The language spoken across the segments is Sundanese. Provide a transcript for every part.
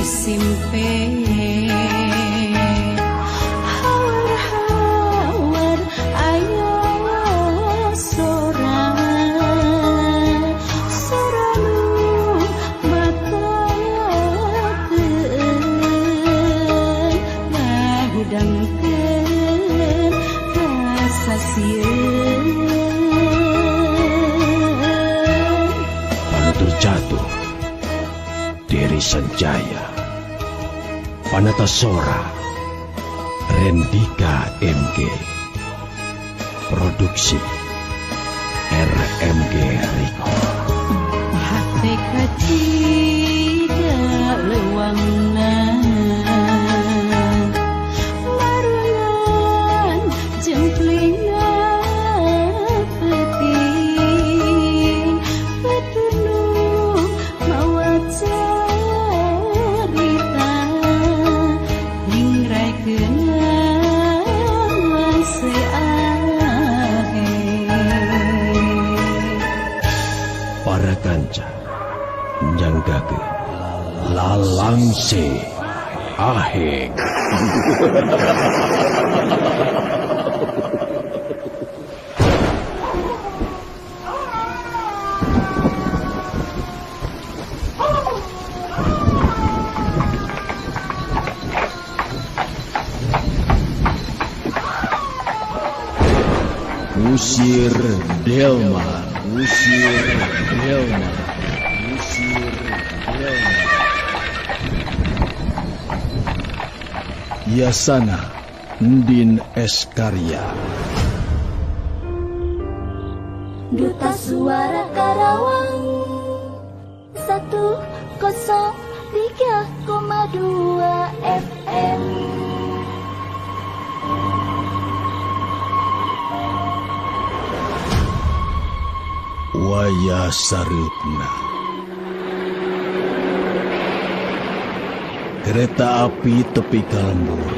simpe hawar-hawar ayo soranu bakakeun ngahudangkeun kasasieun Panutur jatuh Diri Sanjaya Panatasora Rendika MG Produksi RMG Record hate kacida lewangna marungan jemplinga peuting petunung mawa carita ningraikeun seahe Para kanca Nyanggake Lalangse Aheng Usir Delman Usir Delman Usir Delman Yasana Ndin Eskarya Duta Suara Karawang 103,2 FM. Waya Sarupna Kereta api tepi Kalembur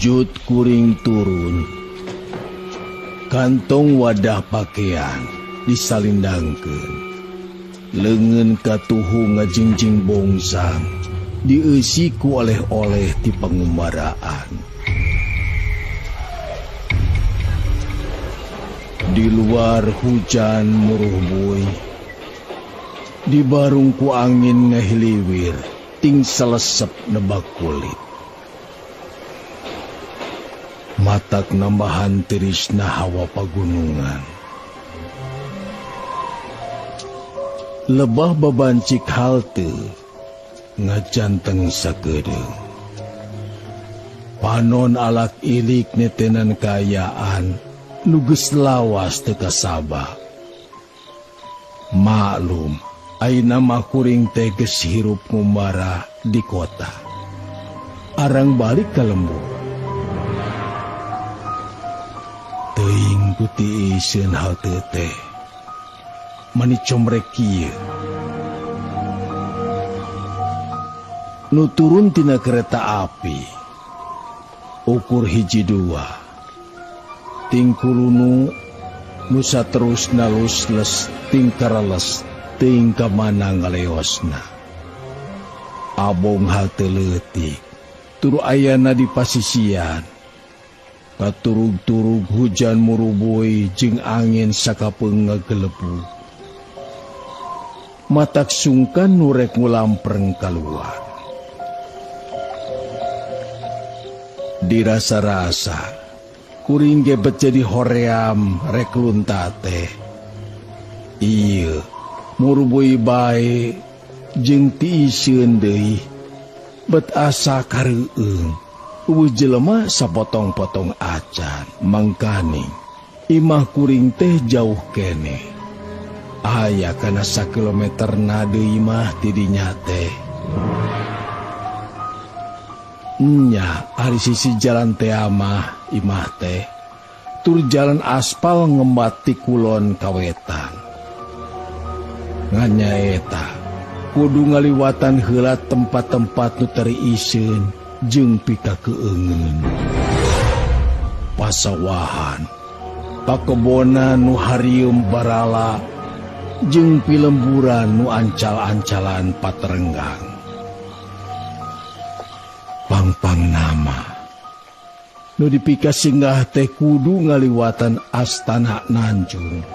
Jut kuring turun Kantong wadah pakaian disalindangkeun Leungeun katuhu ngajingjing bongsang dieusiku oleh-oleh di pangumbaraan. Di luar hujan muruh buih, di barung ku angin ngahiliwir ting selesep nebak kulit. Matak nambahan tirisna hawa pagunungan. Lebah babancik halte ngajanteng sakedeung. Panon alak ilik netenan kayaan nuges lawas teu kasaba. Maklum ayeuna mah kuring teh geus hirup ngumbara di kota. Arang balik ka lembur. Teuing ku tiisieun halte teh. Mani comrek kieu. Nu turun tina kereta api ukur hiji dua ting kulunu nusa terus nalus les ting karales ting kamana ngaleosna abong halte leutik turu ayana di pasisian katurug-turug hujan muruboy jeung angin sakapeung ngagelebu matak sungkan nurek ngulampreng kaluar. Dirasa-rasa kuring gebet jadi hoream rek luntate. Ieu muruboy bae jeung tiisieun deui bet asa kareueung eueuh jelema sapotong-potong acan mangkani imah kuring teh jauh kene. Aya kana 1 kilometer na deui mah ti dinya teh. Nya ari sisi jalan teh mah imah teh tur jalan aspal ngembat ti kulon ka wetan. Nganyaeta kudu ngaliwatan heula tempat-tempat nu teri isieun jeung pikakeungeun. Pasawahan, pakebonan nu harieum barala jeung pilemburan nu ancal-ancalan paterenggang. Pangpang nama nu dipika singgah teh kudu ngaliwatan Astana Nanjung.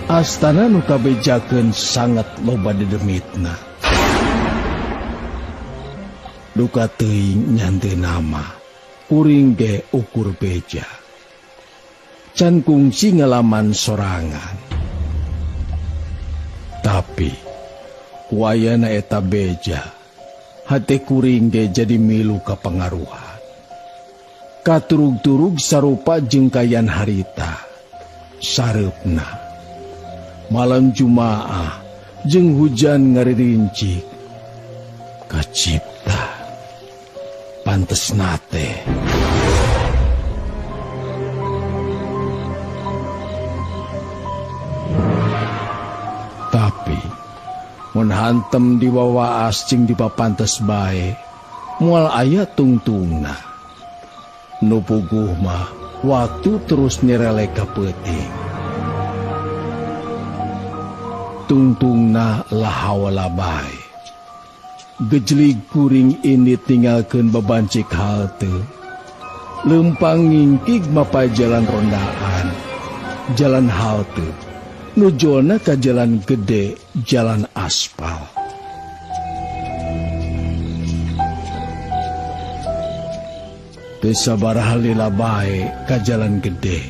Astana nu kabejakeun sangat loba dedemitna. Duka teuing nyante nama kuring ge ukur beja. Can kungsi ngalaman sorangan. Tapi kuayana eta beja hate kuring ge jadi milu kapangaruhan. Katurug-turug sarupa jengkayan harita sareupna. Malam Jumaah jeung hujan ngaririncik kacipta pantesna teh tapi mun hantem di wawaas jeung di papantes bae moal aya tungtungna. Nu puguh mah waktu terus nirelek ka peuting. Tungtungna lahawala bae. Gejlig kuring ini tinggalkeun babancik halte. Lempang ngingkig mapa jalan rondaan, jalan halte. Nujolna ka jalan gede, jalan aspal. Teu sabaraha lila bae ka jalan gede.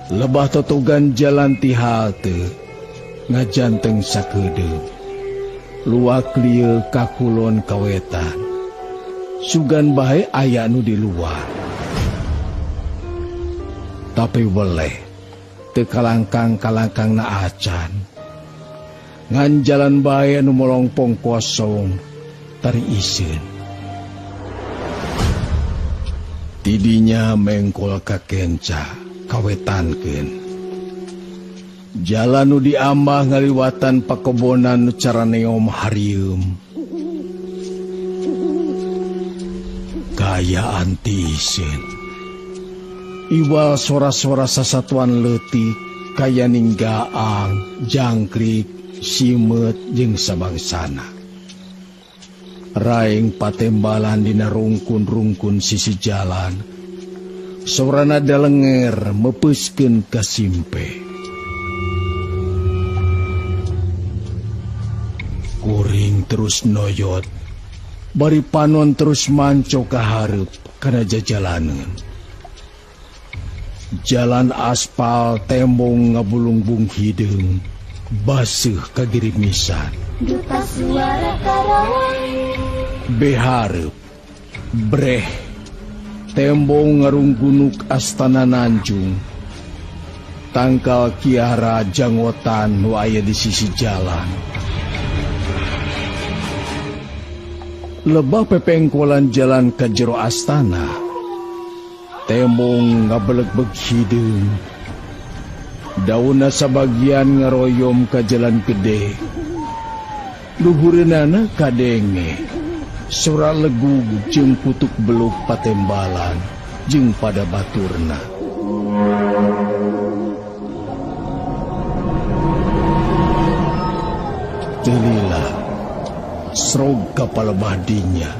Lebah totogan jalan ti halte ngajanteng sakeudeuh. Luak lieu ka kulon kawetan. Sugan bae aya nu di luar. Tapi weleh teu kalangkang-kalangkang na acan. Ngan jalan bae anu molongpong kosong tari iseun. Tidinya mengkol ka kenca kawetankeun. Jalan nu diambah ngaliwatan pakebonan nu caraneom harieum. Gayaan tiiseun. Iwal sora-sora sasatuan leutik kaya ninggaang, jangkrik, simet jeung sabangsana. Raing patembalan dina rungkun-rungkun sisi jalan. Sorana dalenger mepeuskeun ka simpe. Kuring terus noyot. Bari panon terus manco ka hareup kana jajalaneun. Jalan aspal tembong ngabulungbung hideung. Baseuh kagirimisan. Duta Suara Karawang. Behareup, breh, tembong ngarunggunuk Astana Nanjung. Tangkal kiara janggotan nu aya di sisi jalan. Lebah pepengkolan jalan ka jero astana. Tembong ngabeleg-beg hideung. Dauna sabagian ngaroyom ka jalan gede. Luhureunana kadenge. Sora legug jeung kutuk beluk patembalan jeung pada baturna. Telila srog kapal badinya.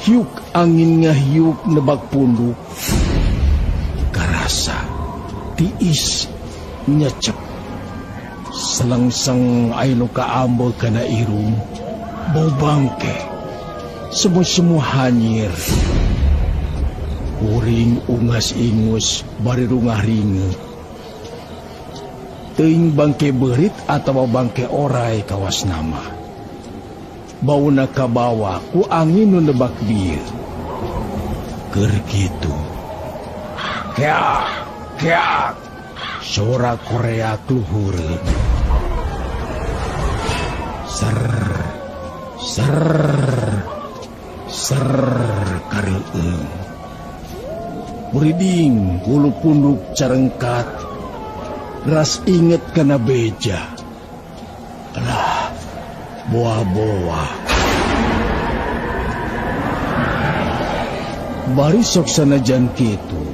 Hiuk angin ngahiuk nebak punduk. Karasa tiis nyecep. Selangsang aino kaambo kana irung. Bau bangke. Semu-semu hanyir. Kuring ungas ingus bari rungah ringe. Teuing bangke berit atau bangke orai kawas nama. Bauna kabawa ku angin nu nebak bieu. Keur kitu. Keak, keak. Suara Korea luhureun. Ser, ser kareueung. Muriding bulu punduk carengkat. Ras inget kana beja. Alah, boa-boa. Bari sok sanajan kitu,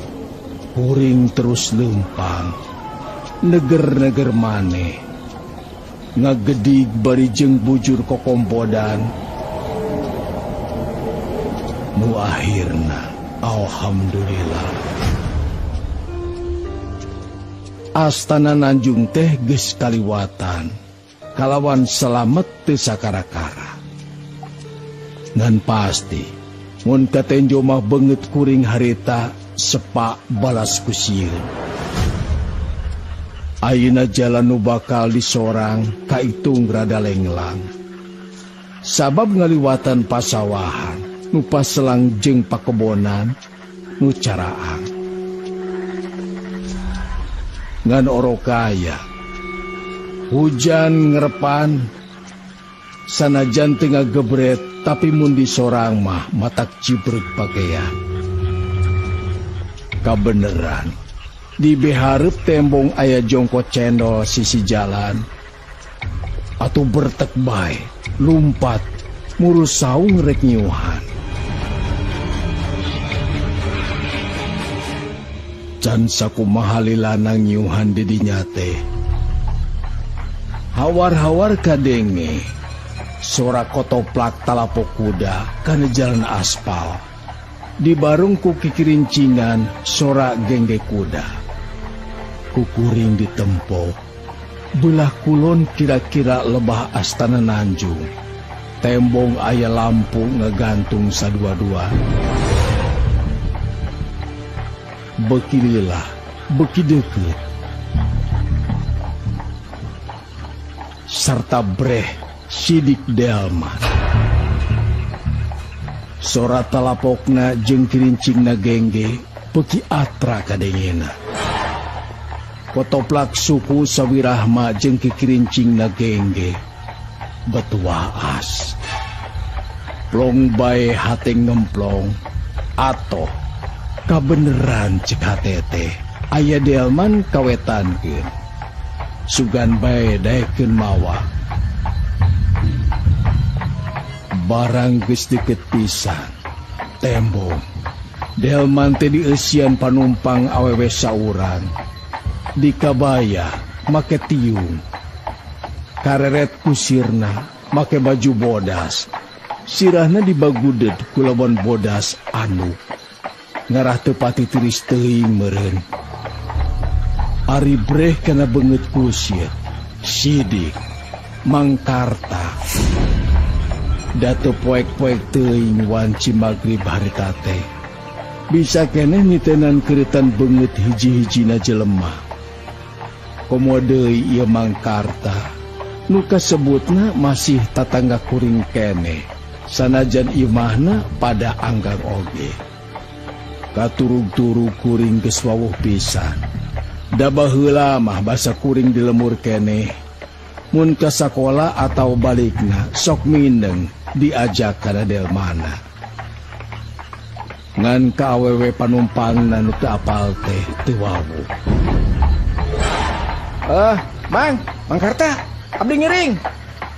kuring terus lempang, neger-neger maneh, ngagedig bari jeung bujur kokompodan. Nu akhirna, alhamdulillah. Astana Nanjung teh geus kaliwatan, kalawan selamet teu sakara-kara. Ngan pasti, mun katenjo mah beungeut kuring harita sepak balas ku sieun. Ayeuna jalan nu bakal disorang kaitung rada lenglang. Sabab ngaliwatan pasawahan nu paselang jeung pakebonan nu caraang. Ngan orokaya hujan ngerepan sanajan teu ngagebret tapi mun disorang mah matak cibreg pakaian. Kabeneran di behareup tembong aya jongkot cendol sisi jalan atuh bertek bae lumpat murus saung rek nyuhan. Can sakumaha lilanang nyuhan di dinya teh. Hawar-hawar kadenge sora kotoplak talapok kuda kana jalan aspal. Di barung ku kikirincingan sora gengge kuda. Kukuring ditempo. Belah kulon kira-kira lebah Astana Nanjung. Tembong aya lampu ngegantung sadua-dua. Beki lila, beki deket. Sarta breh sidik delman. Sora talapokna jeung kirincingna gengge beki atra kadengena. Kotoplak suku sawirahma jeung kikirincingna gengge betuaas. Plong bae hate ngemplong atoh kabeneran cek hatete aya delman kawetankeun. Sugan bae daekeun mawa. Barang geus deket pisan. Tembong. Delman teh dieusian panumpang awewe saurang. Di kabaya make tiung. Kareret kusirna make baju bodas. Sirahna dibaguded kulawan bodas anu. Ngarah teu pati tiris teuing meureun. Ari breh kana beungeut kusir. Sidik mangkarta. Datu poek-poek teuing wanci magrib harita teh. Bisa keneh nitenan keuretan beungeut hiji-hijina jelema. Komo deui ieu mangkarta. Nu kasebutna masih tatangga kuring keneh. Sanajan imahna pada anggang oge. Katurug-turug kuring geus wawuh pisan. Da baheula mah basa kuring di lemur keneh. Mun ka sakola atau balikna sok mindeng diajak kana delmana. Ngan ka awewe panumpangna nu teu apal teh teu wawuh. Mang Karta, abdi ngiring.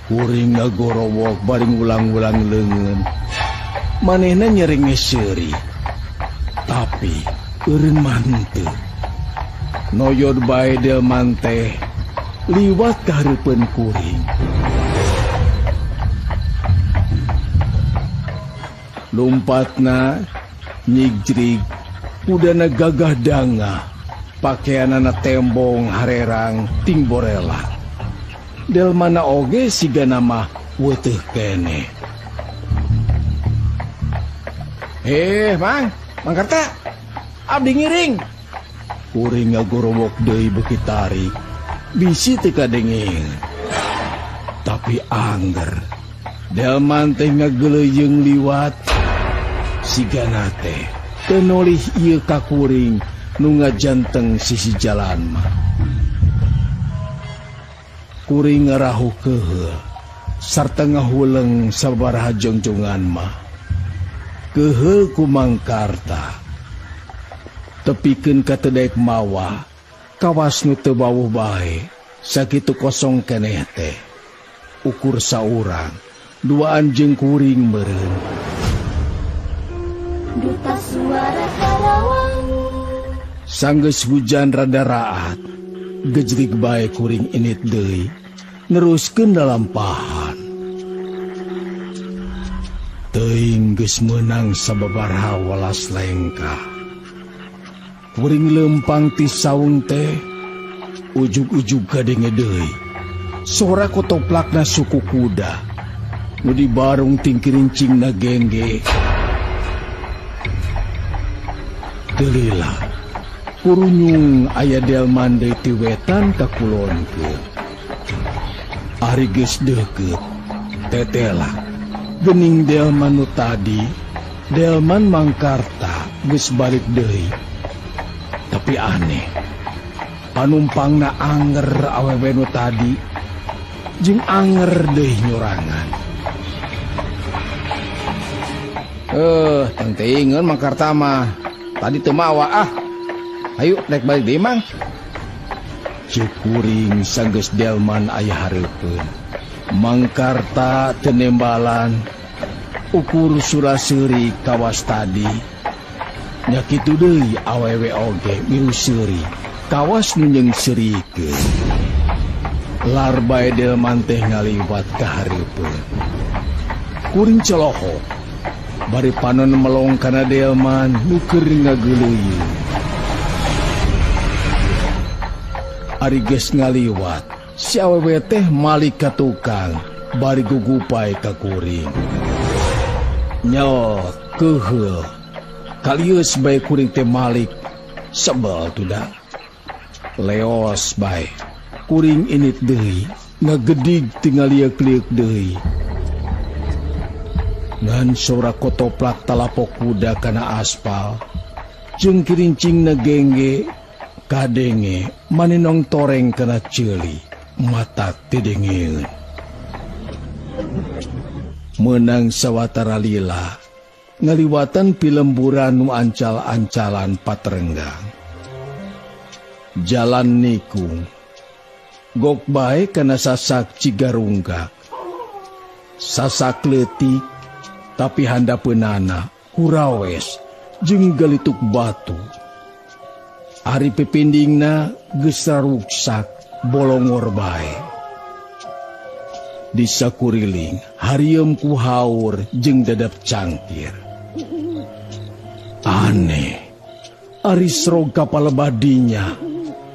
Kuring ngagorowok baring ulang-ulang leungeun. Manehna nyering seuri. Tapi eureun mah henteu. Noyod bae delman teh liwat ka hareupeun kuring. Lompatna nyigrig kudana gagah dangah pakaianana tembong harerang ting borela. Delmana oge sigana mah weuteuh keneh. Mang Karta, abdi ngiring. Kuring ngagorowok deui beuki tarik. Bisi teu kadengeng. Tapi angger. Delman teh ngageleuyeng liwat. Sigana teh teu nolih ieu ka kuring nu ngajanteng sisi jalan mah. Kuring ngarahu keheul sarta ngahuleng sabaraha jongjongan mah. Keheul ku Mang Karta. Tepikeun ka teu daek mawa, kawas nu teu bawuh bae, sakitu kosong keneh teh. Ukur saurang, duaan jeung kuring meureun. Duta Suara Karawang. Sanggeus hujan rada raat, gejrik bae kuring init deui, neruskeun lalampahan. Teuing geus meunang sababaraha walas lengkah. Kuring lempang ti saung teh, ujug-ujug kadenge deui. Sora kotoplakna suku kuda, nu dibarung tingkirincingna gengge. Delila, kurunyung aya delman deui ti wetan ka kulonkeun. Ari geus deukeut, tetela, geuning delman nu tadi, delman Mangkarta geus balik deui. Tapi aneh, panumpangna anger awewe nu tadi, jeung anger deui nyorangan. Tengteingeun Mangkarta mah. Tadi teu mawa ah. Ayo rek balik deui Mang. Ceuk kuring sanggeus delman aya hareupeun. Mangkarta teu nembalan ukur suraseuri kawas tadi. Nya kitu deui awewe oge milu seuri kawas nu nyeungseurikeun. Lar bae delman teh ngaliwat ka hareupeun. Kuring celohok bari panon melong kana delman nu keur ngageuleuyeun. Ari geus ngaliwat, si awewe teh malik ka tukang bari gugupay ka kuring. Nyot keuheul, kalius bae kuring teh malik sebel tuda. Leos bae, kuring init deui, ngagedig tinggal liek-liek deui. Ngan sora kotoplak talapok kuda kana aspal, jeung kirincingna gengge, kadenge maninong toreng kana ceuli, mata tedengeun. Meunang sawatara lila, ngaliwatan pilemburan nu ancal-ancalan patrenggang. Jalan nikung, gok bae kana sasak cigarunggak, sasak leutik, tapi handapeunana hurawes jeung galituk batu. Ari pipindingna geus ruksak bolongor bae. Di sakuriling harieum ku haur jeung dadap cangkir. Aneh, ari srog kapal badinya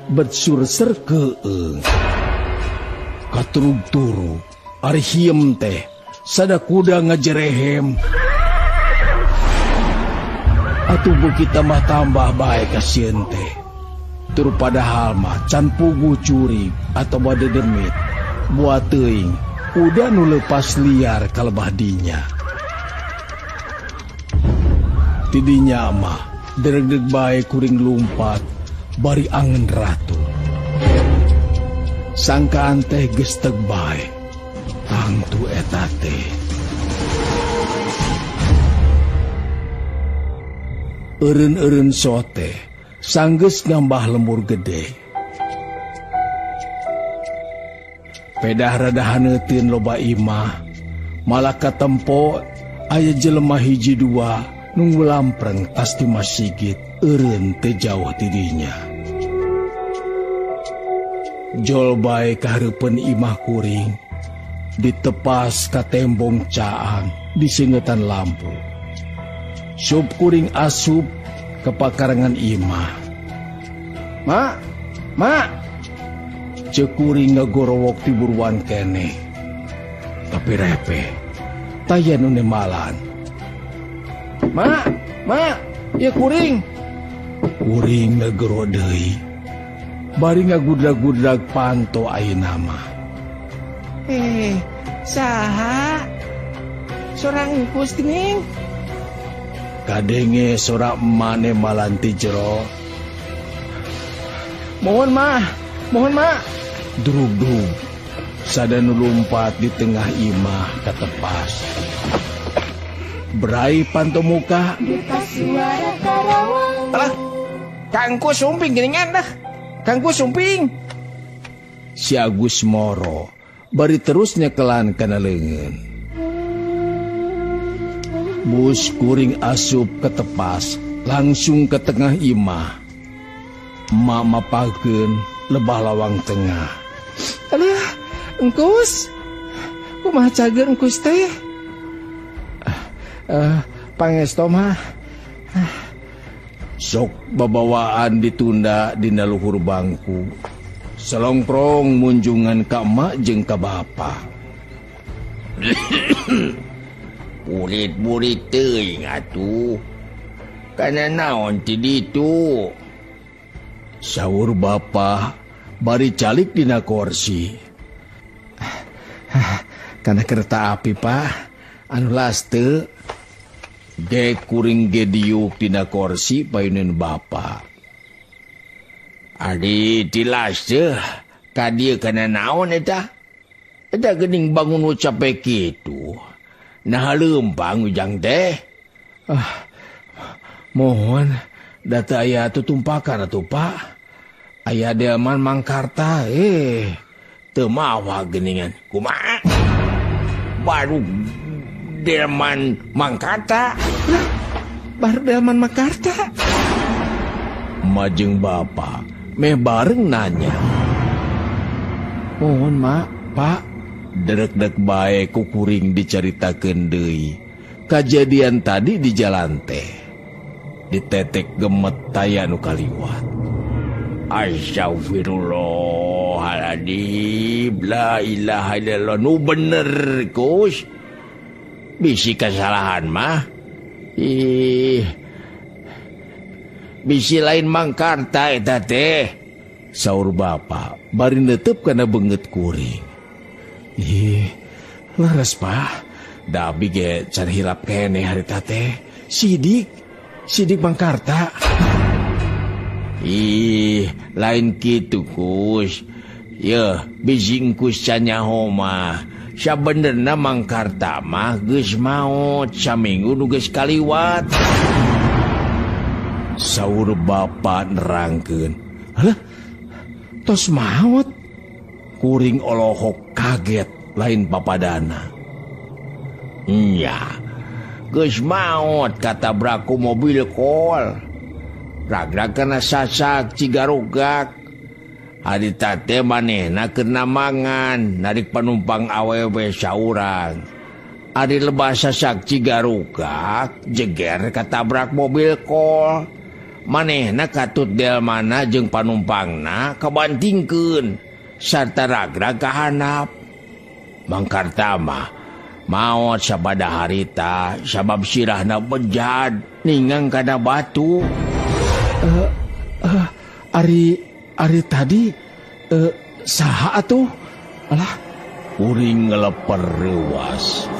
betsur serkeung. Katurug-turug ari hiem teh sada kuda ngajerehem. Atuh beuki tambah-tambah bae ka sieun teh. Tur padahal mah can puguh curig atawa dedemit. Buat teuing kuda nu leupas liar kalebah dinya. Tidinya mah dereg-deg bae kuring lumpat bari angen ratu. Sangkaan teh geus teg bae. Tangtu eta teh. Eureun-eureun sote sanggeus ngambah lembur gede. Pedah rada haneuteun loba imah, malah katempo aya jelema hiji dua nunggu lampreng tas ti masjid eureun teu jauh ti dinya. Jol bae ka hareupeun imah kuring, ditepas ka tembong caang disengetan lampu. Sup kuring asup ke pakarangan imah. Mak, mak, cek kuring ngagorowok ti buruan kene. Tapi repe, taya nu nemalan. Mak, mak, ya kuring. Kuring ngagoro deui. Bari ngagudrag-gudrag panto ayeuna mah. Saha? Sorang engkus geuning. Kadenge sora emane malanti jero. Mohon mah. Drug-drug. Sada nu lumpat di tengah imah katepas. Berai panto muka. Duta Suara Karawang. Alah, kangku sumping geuningan dah. Kangku sumping. Si Agus moro bari terus nyekelan kana leungeun. Bus kuring asup ke tepas langsung ke tengah imah. Mak mapakeun lebah lawang tengah. Alah, engkus. Kumaha cageun engkus teh? Pangesto mah. Sok babawaan ditunda dina luhur bangku. Selongprong munjungan ka emak jeung ka bapa. Burit-burit teuing atuh. Kana naon ti ditu? Saur bapa bari calik dina kursi. Kana kereta api, Pak. Anu laste. Ge kuring ge diuk dina kursi payuneun bapa. Adi tilas teh. Ka dieu kana naon eta? Eta geuning bangun ucap kitu. Nah leumpang ujang teh. Mohon data aya tutumpakan atuh, Pak. Aya delman Mangkarta, teu mawa geuningan. Kumaha? Baru delman Mangkarta. Baru delman Mangkarta. Majeng bapa meh bareng nanya. Mohon, Mak, Pak. Derek-dek bae ku kuring dicaritakeun deui. Kajadian tadi di jalan teh. Ditetek gemet taya nu kaliwat. Astagfirullahaladzim. La ilaha illallah. Nu bener, Kus. Bisi kesalahan mah. Bisi lain Mangkarta eta teh. Saur bapa bari netep kana beungeut kuring. Leres, Pak. Da abi ge can hilap kene harita teh. Sidik Mangkarta. Lain kitu, Kus. Yeuh, bisi engkus canyaho mah. Sabenerna Mangkarta mah geus maot saminggu nu geus kaliwat. Saur bapa nerangkeun. Halah, tos maot. Kuring olohok kaget lain papadana. Nya, geus maot katabraku mobil kol. Ragrag kana sasak cigarugak. Harita teh manehna keur namangan narik panumpang awewe saurang. Ari lebah sasak cigarugak jeger katabrak mobil kol. Manehna katut delmana jeung panumpangna kabantingkeun sarta ragrag kahanap. Mangkarta mah maot sabada harita sabab sirahna bejad ningang kana batu. Ari tadi saha atuh? Alah, kuring ngeleper reuwas.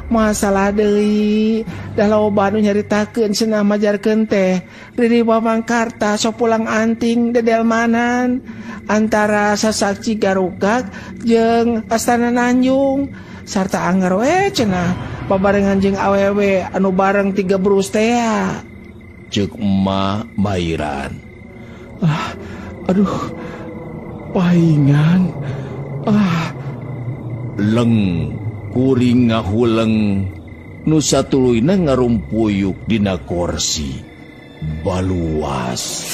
Masalah deui. Da loba nu nyaritakeun cenah majarkeun teh. Riri Mangkarta sok pulang anting dedelmanan antara sasak Cigarugak jeung Astana Nanjung sarta anggar we cenah babarengan jeung awewe anu bareng 3 brus teh. Ceuk emak Mairan. Aduh, paingan. Leng kuring ngahuleng nu satuluyna ngarumpuyuk dina kursi baluas.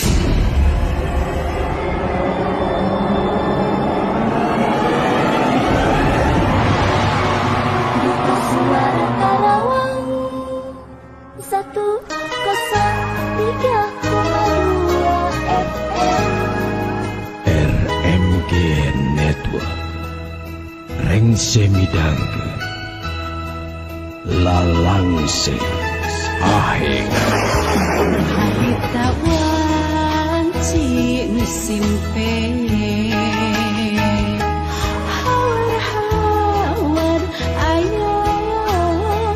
Suara Karawang 103,2 FM. RMG Network Rengse midangkeun Lalangse Aheng. Harita wanci nu simpe. Hawar-hawar aya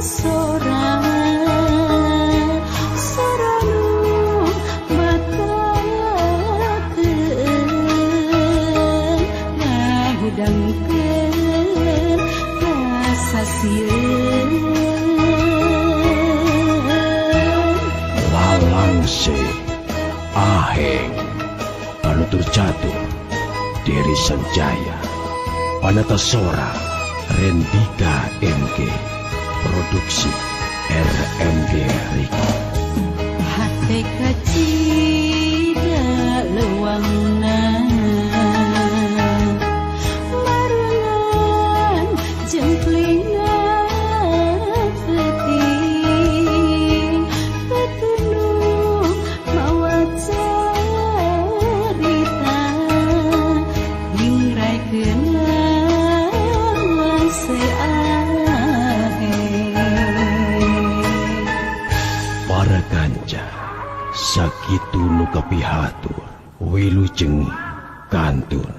sorang. Saranu batakeun. Ngahudangkeun kasasieun. Lalangse Aheng Panutur Catur Diri Sanjaya Panatasora Rendika MG Produksi RMG Record. hate kacida lewangna marangan jemplingan peti petunuk mawa cerita ningraikeun lawan seahe. Para kanca sakitu nu kapihatur wilujeng kantun.